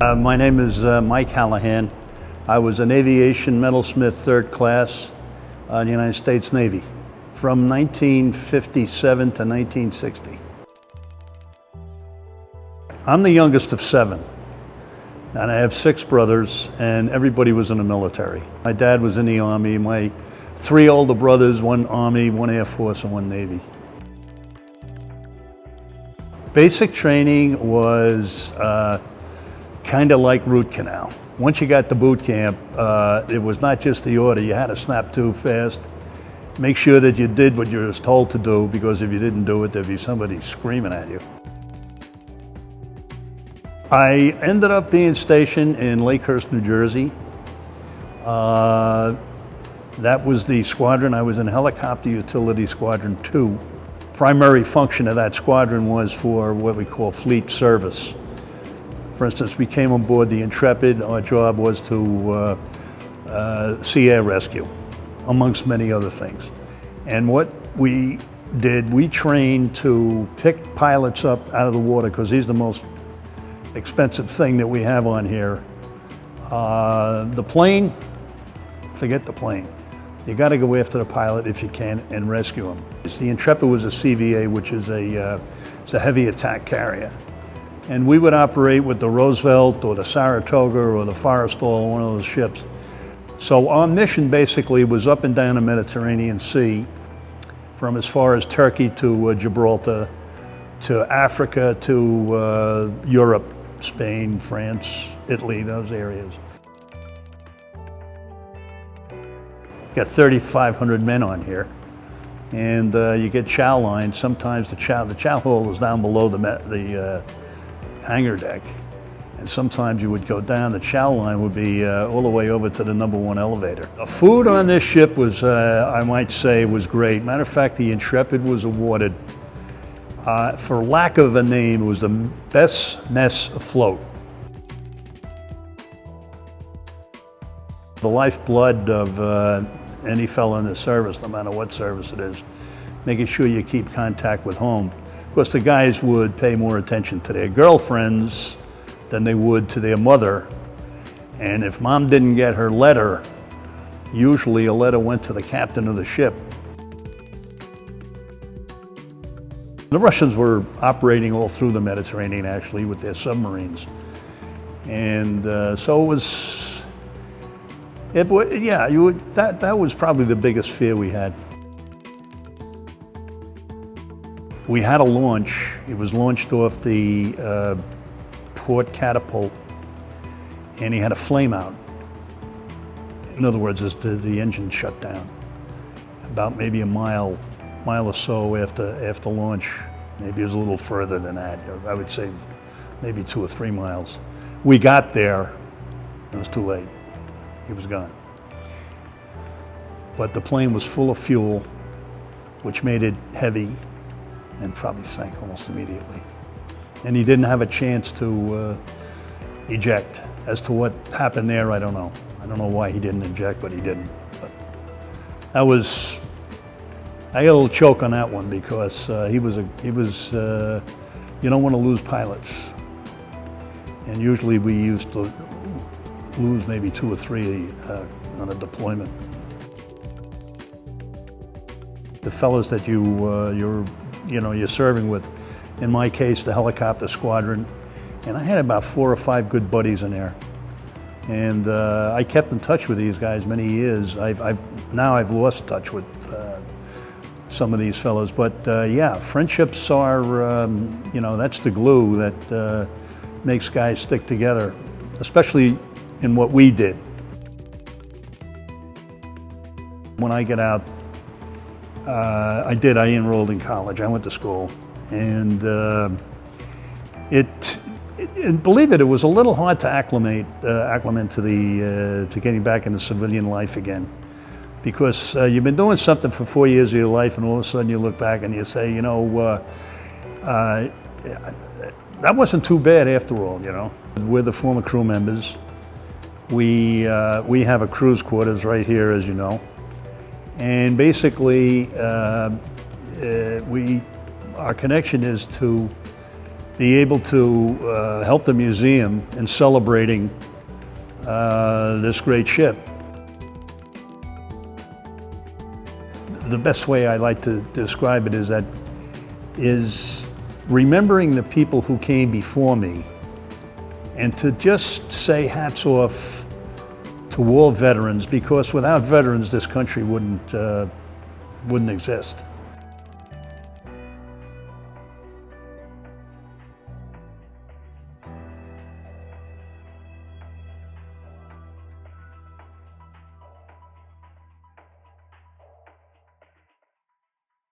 My name is Mike Hallahan. I was an Aviation Metal Smith third class in the United States Navy from 1957 to 1960. I'm the youngest of 7, and I have 6 brothers, and everybody was in the military. My dad was in the Army, my 3 older brothers, 1 Army, 1 Air Force, and 1 Navy. Basic training was kind of like root canal. Once you got to boot camp, it was not just the order. You had to snap to fast, make sure that you did what you were told to do, because if you didn't do it, there'd be somebody screaming at you. I ended up being stationed in Lakehurst, New Jersey. That was the squadron. I was in Helicopter Utility Squadron 2. Primary function of that squadron was for what we call fleet service. For instance, we came on board the Intrepid. Our job was to sea air rescue, amongst many other things. And what we did, we trained to pick pilots up out of the water, because he's the most expensive thing that we have on here. The plane, forget the plane. You got to go after the pilot if you can and rescue him. The Intrepid was a CVA, which is it's a heavy attack carrier. And we would operate with the Roosevelt or the Saratoga or the Forrestal, one of those ships. So our mission basically was up and down the Mediterranean Sea, from as far as Turkey to Gibraltar, to Africa, to Europe, Spain, France, Italy, those areas. Got 3,500 men on here, and you get chow lines. Sometimes the chow hole is down below the hangar deck, and sometimes you would go down. The chow line would be all the way over to the #1 elevator. The food on this ship was, I might say, was great. Matter of fact, the Intrepid was awarded, for lack of a name, it was the best mess afloat. The lifeblood of any fellow in the service, no matter what service it is, making sure you keep contact with home. Of course, the guys would pay more attention to their girlfriends than they would to their mother. And if mom didn't get her letter, usually a letter went to the captain of the ship. The Russians were operating all through the Mediterranean, actually, with their submarines. And so it was, that was probably the biggest fear we had. We had a launch. It was launched off the port catapult, and he had a flame out. In other words, the engine shut down. About maybe a mile or so after launch. Maybe it was a little further than that. I would say maybe 2 or 3 miles. We got there, it was too late. He was gone. But the plane was full of fuel, which made it heavy, and probably sank almost immediately. And he didn't have a chance to eject. As to what happened there, I don't know. I don't know why he didn't eject, but he didn't. But that was, I got a little choke on that one, because he was, you don't want to lose pilots. And usually we used to lose maybe 2 or 3 on a deployment. The fellows that you're serving with, in my case, the Helicopter Squadron, and I had about 4 or 5 good buddies in there. And I kept in touch with these guys many years. Now I've lost touch with some of these fellows, but yeah, friendships are, that's the glue that makes guys stick together, especially in what we did. When I get out, I enrolled in college. I went to school, and believe it was a little hard to acclimate to getting back into civilian life again, because you've been doing something for 4 years of your life, and all of a sudden you look back and you say, that wasn't too bad after all. We're the former crew members. We have a crew's quarters right here, as you know. And basically, our connection is to be able to help the museum in celebrating this great ship. The best way I like to describe it is remembering the people who came before me, and to just say hats off to all veterans, because without veterans this country wouldn't exist.